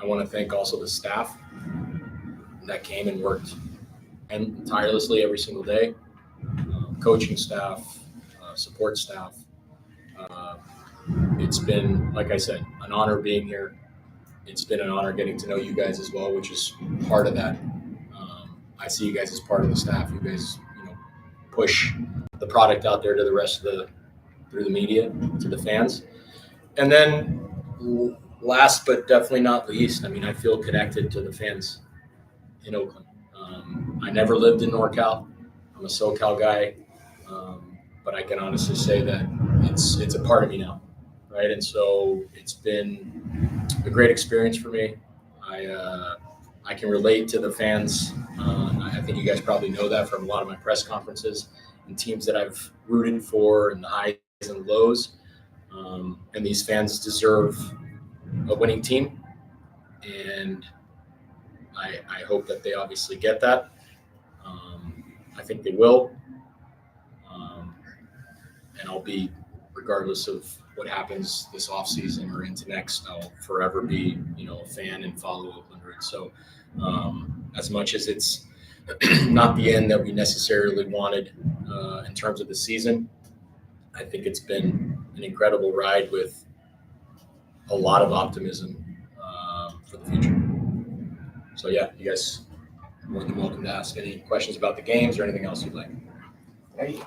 I want to thank also the staff that came and worked and tirelessly every single day, coaching staff, support staff. Uh, it's been, like I said, an honor being here. It's been an honor getting to know you guys as well, which is part of that. I see you guys as part of the staff. You guys, push the product out there to the rest of through the media, to the fans. And then last but definitely not least, I feel connected to the fans in Oakland. I never lived in NorCal. I'm a SoCal guy, but I can honestly say that it's a part of me now, right? And so it's been a great experience for me. I can relate to the fans. I think you guys probably know that from a lot of my press conferences and teams that I've rooted for and the highs and lows. And these fans deserve a winning team, and I hope that they obviously get that. I think they will, and I'll be, regardless of what happens this offseason or into next, I'll forever be, a fan and follow Oakland Roots. So as much as it's not the end that we necessarily wanted in terms of the season, I think it's been an incredible ride with a lot of optimism for the future. So yeah, you guys are more than welcome to ask any questions about the games or anything else you'd like. Well, you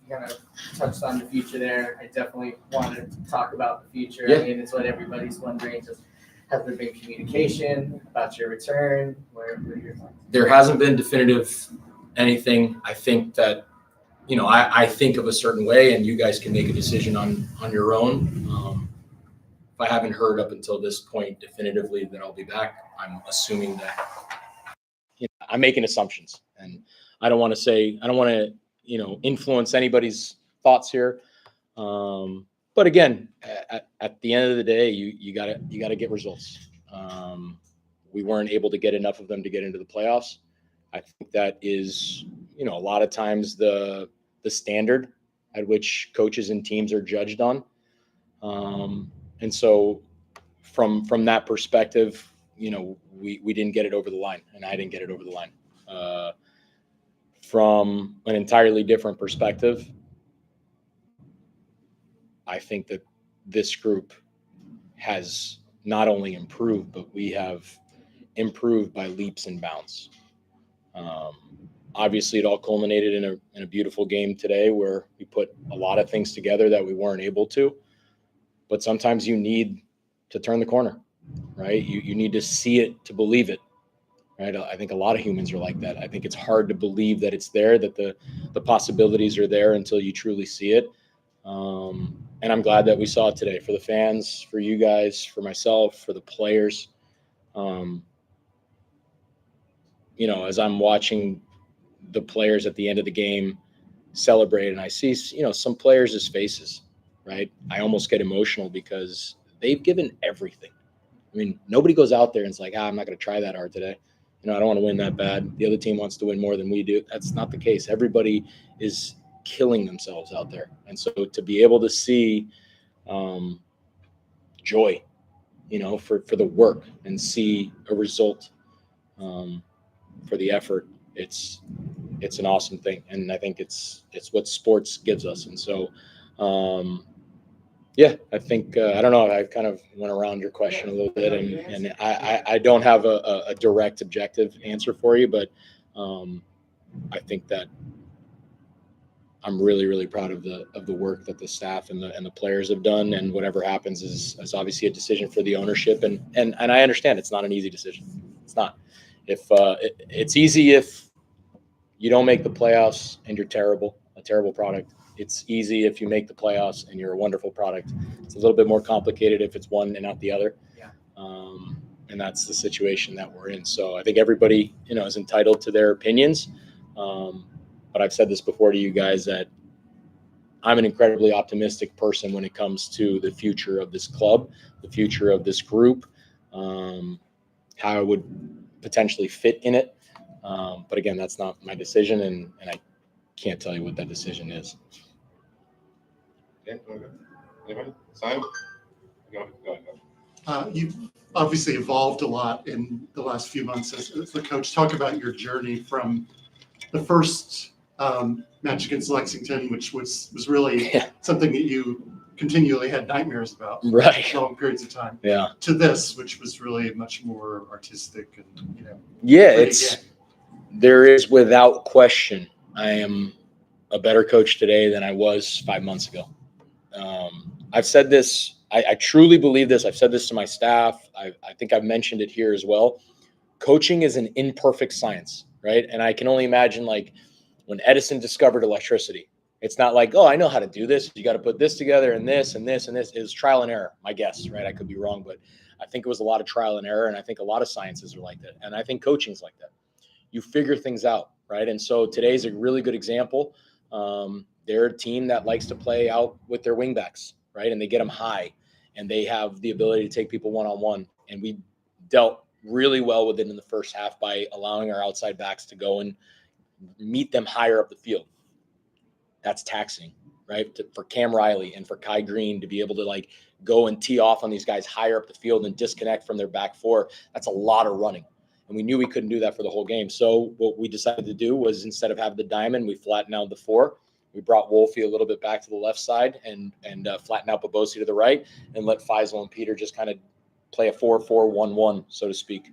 kind of touched on the future there. I definitely wanted to talk about the future. Yeah. It's what everybody's wondering. Just has there been communication about your return? What are your thoughts? There hasn't been definitive anything. I think that, I think of a certain way, and you guys can make a decision on your own. If I haven't heard up until this point definitively that I'll be back, I'm assuming that I'm making assumptions, and I don't want to influence anybody's thoughts here. But again, at the end of the day, you gotta get results. We weren't able to get enough of them to get into the playoffs. I think that is, a lot of times the standard at which coaches and teams are judged on. And so from that perspective, we didn't get it over the line, and I didn't get it over the line. From an entirely different perspective, I think that this group has not only improved, but we have improved by leaps and bounds. Obviously, it all culminated in a beautiful game today where we put a lot of things together that we weren't able to. But sometimes you need to turn the corner, right? You need to see it to believe it, right? I think a lot of humans are like that. I think it's hard to believe that it's there, that the possibilities are there until you truly see it. And I'm glad that we saw it today, for the fans, for you guys, for myself, for the players. As I'm watching the players at the end of the game celebrate, and I see, some players' faces, right? I almost get emotional because they've given everything. Nobody goes out there and it's like, I'm not going to try that hard today. I don't want to win that bad. The other team wants to win more than we do. That's not the case. Everybody is killing themselves out there. And so to be able to see joy, for the work, and see a result for the effort, it's an awesome thing. And I think it's what sports gives us. And so, I think, I don't know, I kind of went around your question a little bit, and I don't have a direct objective answer for you, but I think that I'm really, really proud of the work that the staff and the players have done. And whatever happens is obviously a decision for the ownership. And I understand it's not an easy decision. It's not. It's easy if you don't make the playoffs and you're a terrible product. It's easy if you make the playoffs and you're a wonderful product. It's a little bit more complicated if it's one and not the other. Yeah. And that's the situation that we're in. So I think everybody, is entitled to their opinions. But I've said this before to you guys, that I'm an incredibly optimistic person when it comes to the future of this club, the future of this group, how I would potentially fit in it. But again, that's not my decision, and I can't tell you what that decision is. Okay, anybody? Simon? Go ahead. You've obviously evolved a lot in the last few months as the coach. Talk about your journey from the first match against Lexington, which was really something that you continually had nightmares about for Right. long periods of time, Yeah. to this, which was really much more artistic and, Yeah, pretty it's game. there is without question. I am a better coach today than I was 5 months ago. I've said this. I truly believe this. I've said this to my staff. I think I've mentioned it here as well. Coaching is an imperfect science, right? And I can only imagine, like, when Edison discovered electricity. It's not like, oh, I know how to do this. You got to put this together and this and this and this. It was trial and error, my guess, right? I could be wrong, but I think it was a lot of trial and error. And I think a lot of sciences are like that. And I think coaching's like that. You figure things out, right? And so today's a really good example. They're a team that likes to play out with their wingbacks, right? And they get them high, and they have the ability to take people one-on-one. And we dealt really well with it in the first half by allowing our outside backs to go and meet them higher up the field. That's taxing, right? For Cam Riley and for Kai Green to be able to, like, go and tee off on these guys higher up the field and disconnect from their back four. That's a lot of running. And we knew we couldn't do that for the whole game. So what we decided to do was, instead of having the diamond, we flattened out the four. We brought Wolfie a little bit back to the left side and flattened out Babosi to the right, and let Faisal and Peter just kind of play a 4-4-1-1, so to speak.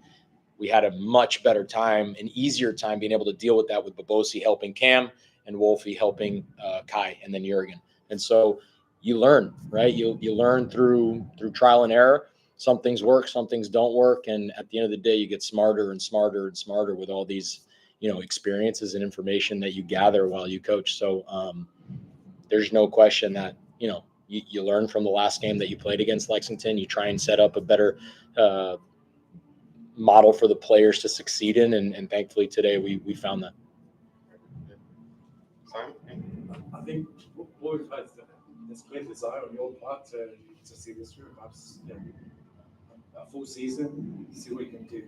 We had a much better time, an easier time being able to deal with that, with Babosi helping Cam and Wolfie helping Kai and then Jurgen. And so you learn, right? You learn through trial and error. Some things work, some things don't work. And at the end of the day, you get smarter and smarter and smarter with all these, experiences and information that you gather while you coach. So there's no question that, you learn from the last game that you played against Lexington. You try and set up a better model for the players to succeed in. And thankfully today we found that. I think what we've had is this clear desire on your part to see this through, perhaps a full season, see what you can do.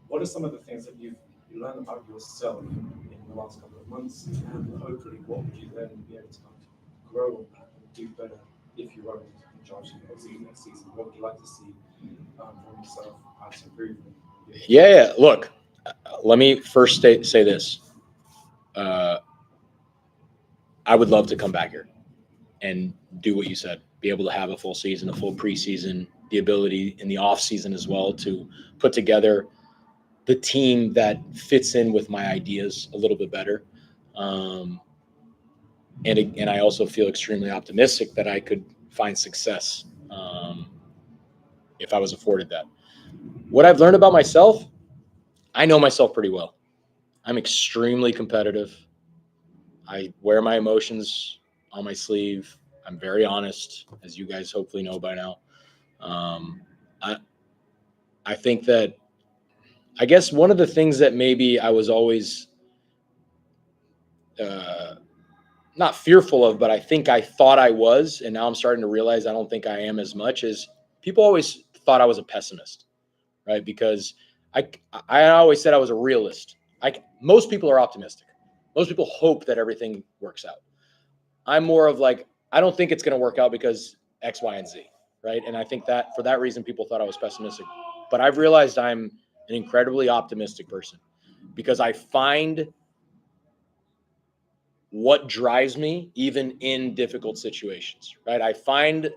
What are some of the things that you've learned about yourself in the last couple of months, and hopefully what would you then be able to grow on that and do better if you were in charge of the next season? What would you like to see from yourself as improvement? Yeah. Look, let me first say this. I would love to come back here and do what you said, be able to have a full season, a full preseason, the ability in the off season as well to put together the team that fits in with my ideas a little bit better. And I also feel extremely optimistic that I could find success if I was afforded that. What I've learned about myself, I know myself pretty well. I'm extremely competitive. I wear my emotions on my sleeve. I'm very honest, as you guys hopefully know by now. I think that, I guess one of the things that maybe I was always not fearful of, but I think I thought I was, and now I'm starting to realize I don't think I am as much, is people always thought I was a pessimist, right? Because I always said I was a realist. Most people are optimistic. Most people hope that everything works out. I'm more of like, I don't think it's going to work out because X, Y, and Z, right? And I think that for that reason, people thought I was pessimistic. But I've realized I'm an incredibly optimistic person because I find what drives me even in difficult situations, right? I find,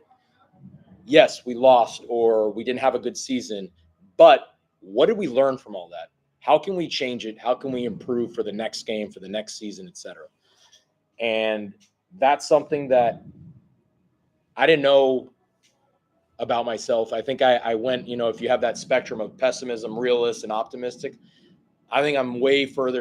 yes, we lost or we didn't have a good season, but what did we learn from all that? How can we change it? How can we improve for the next game, for the next season, et cetera? And that's something that I didn't know about myself. I think I went, if you have that spectrum of pessimism, realist, and optimistic, I think I'm way further